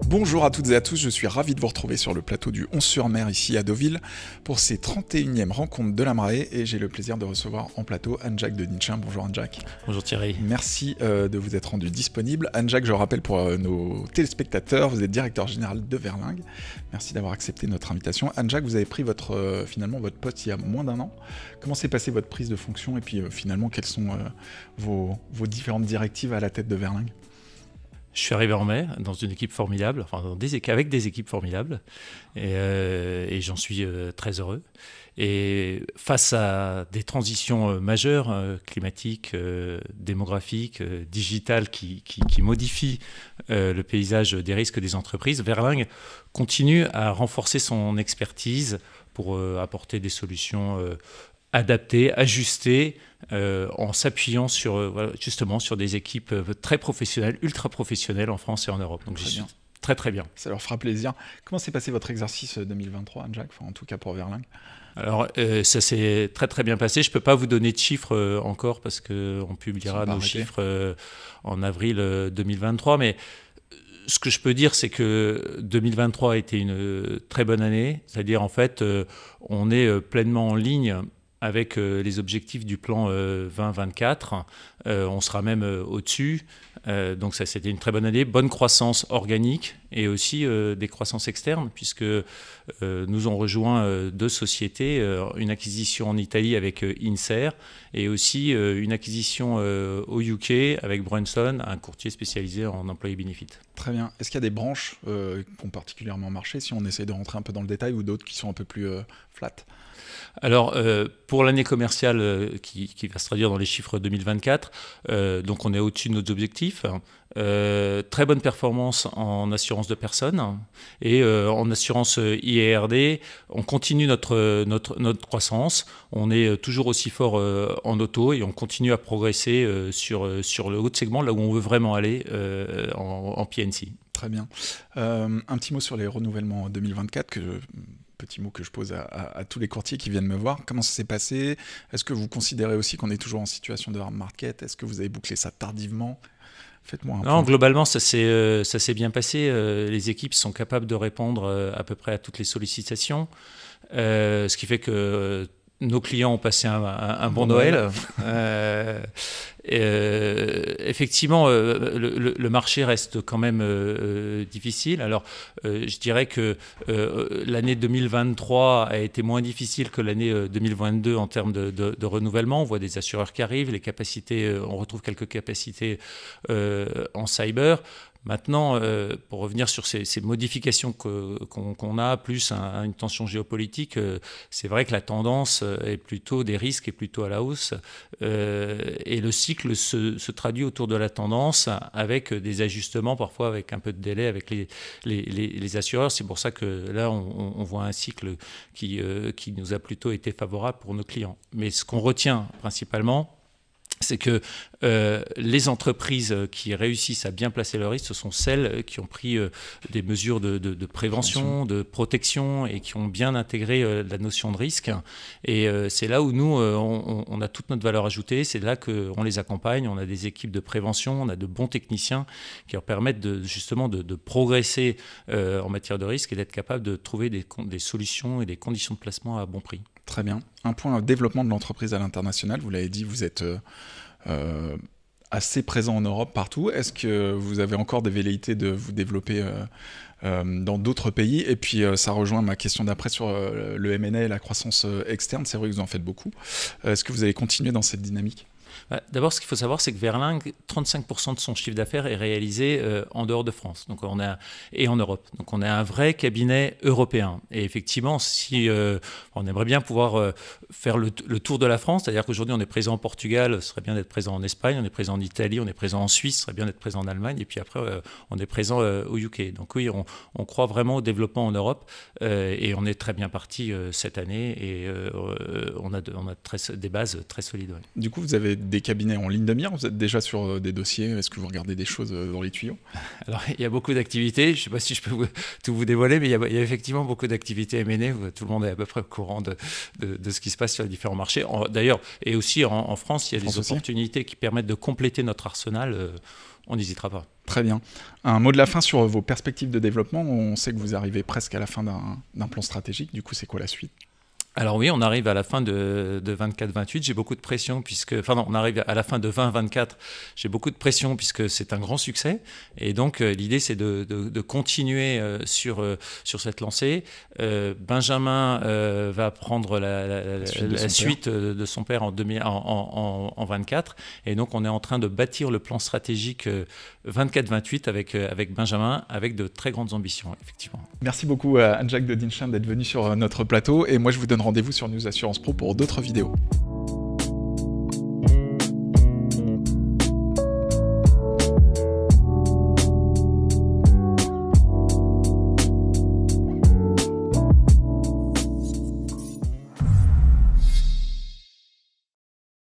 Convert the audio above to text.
Bonjour à toutes et à tous, je suis ravi de vous retrouver sur le plateau du 11-sur-Mer ici à Deauville pour ces 31e rencontres de la marée et j'ai le plaisir de recevoir en plateau Anne-Jacques de Ninchin. Bonjour Anne-Jacques. Bonjour Thierry. Merci de vous être rendu disponible. Anne-Jacques, je rappelle pour nos téléspectateurs, vous êtes directeur général de Verlingue. Merci d'avoir accepté notre invitation. Anne-Jacques, vous avez pris finalement votre poste il y a moins d'un an. Comment s'est passée votre prise de fonction et puis finalement quelles sont vos différentes directives à la tête de Verlingue ? Je suis arrivé en mai dans une équipe formidable, avec des équipes formidables, et j'en suis très heureux. Et face à des transitions majeures, climatiques, démographiques, digitales, qui modifient le paysage des risques des entreprises, Verlingue continue à renforcer son expertise pour apporter des solutions adaptées, ajustées, en s'appuyant justement sur des équipes très professionnelles, ultra professionnelles en France et en Europe. Donc j'y suis très très bien. Ça leur fera plaisir. Comment s'est passé votre exercice 2023, Anne-Jacques, en tout cas pour Verlingue ? Alors ça s'est très très bien passé. Je ne peux pas vous donner de chiffres encore parce qu'on publiera nos chiffres en avril 2023, mais ce que je peux dire, c'est que 2023 a été une très bonne année. C'est-à-dire, en fait, on est pleinement en ligne avec les objectifs du plan 2024. On sera même au-dessus. Donc ça, c'était une très bonne année. Bonne croissance organique et aussi des croissances externes, puisque nous ont rejoint deux sociétés, une acquisition en Italie avec Inser et aussi une acquisition au UK avec Brunson, un courtier spécialisé en employés benefits. Très bien. Est-ce qu'il y a des branches qui ont particulièrement marché, si on essaie de rentrer un peu dans le détail, ou d'autres qui sont un peu plus flat ? Alors, pour l'année commerciale qui va se traduire dans les chiffres 2024, donc on est au-dessus de nos objectifs. Très bonne performance en assurance de personnes et en assurance IRD. On continue notre croissance. On est toujours aussi fort en auto et on continue à progresser sur le haut de segment, là où on veut vraiment aller en P&C. Très bien. Un petit mot sur les renouvellements 2024 petit mot que je pose à tous les courtiers qui viennent me voir. Comment ça s'est passé ? Est-ce que vous considérez aussi qu'on est toujours en situation de hard market ? Est-ce que vous avez bouclé ça tardivement ? Faites-moi un point. Non, globalement, ça s'est bien passé. Les équipes sont capables de répondre à peu près à toutes les sollicitations. Ce qui fait que nos clients ont passé un bon Noël. Effectivement, le marché reste quand même difficile. Alors, je dirais que l'année 2023 a été moins difficile que l'année 2022 en termes de renouvellement. On voit des assureurs qui arrivent, les capacités, on retrouve quelques capacités en cyber. Maintenant, pour revenir sur ces modifications qu'on a, plus une tension géopolitique, c'est vrai que la tendance est plutôt des risques est plutôt à la hausse. Et le cycle se traduit autour de la tendance avec des ajustements, parfois avec un peu de délai avec les assureurs. C'est pour ça que là, on voit un cycle qui nous a plutôt été favorable pour nos clients. Mais ce qu'on retient principalement, c'est que les entreprises qui réussissent à bien placer le risque, ce sont celles qui ont pris des mesures de prévention, de protection et qui ont bien intégré la notion de risque. Et c'est là où nous, on a toute notre valeur ajoutée. C'est là qu'on les accompagne. On a des équipes de prévention, on a de bons techniciens qui leur permettent justement de progresser en matière de risque et d'être capable de trouver des solutions et des conditions de placement à bon prix. Très bien. Un point développement de l'entreprise à l'international. Vous l'avez dit, vous êtes assez présent en Europe partout. Est-ce que vous avez encore des velléités de vous développer dans d'autres pays ? Et puis ça rejoint ma question d'après sur le M&A et la croissance externe. C'est vrai que vous en faites beaucoup. Est-ce que vous allez continuer dans cette dynamique ? D'abord, ce qu'il faut savoir, c'est que Verlingue, 35% de son chiffre d'affaires est réalisé en dehors de France et en Europe. Donc, on a un vrai cabinet européen. Et effectivement, si on aimerait bien pouvoir faire le tour de la France, c'est-à-dire qu'aujourd'hui, on est présent au Portugal, ce serait bien d'être présent en Espagne, on est présent en Italie, on est présent en Suisse, ce serait bien d'être présent en Allemagne, et puis après, on est présent au UK. Donc oui, on croit vraiment au développement en Europe, et on est très bien parti cette année, et on a des bases très solides. Ouais. Du coup, vous avez des cabinets en ligne de mire? Vous êtes déjà sur des dossiers? Est-ce que vous regardez des choses dans les tuyaux? Alors, il y a beaucoup d'activités. Je ne sais pas si je peux tout vous dévoiler, mais il y a effectivement beaucoup d'activités M&A. Tout le monde est à peu près au courant de ce qui se passe sur les différents marchés. D'ailleurs, et aussi en France, il y a des opportunités qui permettent de compléter notre arsenal. On n'hésitera pas. Très bien. Un mot de la fin sur vos perspectives de développement. On sait que vous arrivez presque à la fin d'un plan stratégique. Du coup, c'est quoi la suite? Alors oui, on arrive à la fin de 24-28, j'ai beaucoup de pression on arrive à la fin de 20-24, j'ai beaucoup de pression puisque c'est un grand succès et donc l'idée c'est de continuer sur cette lancée. Benjamin va prendre la suite de son père en 24 et donc on est en train de bâtir le plan stratégique 24-28 avec Benjamin avec de très grandes ambitions, effectivement. Merci beaucoup Anne-Jacques de Dinsham d'être venu sur notre plateau et moi je vous donne rendez-vous sur News Assurance Pro pour d'autres vidéos.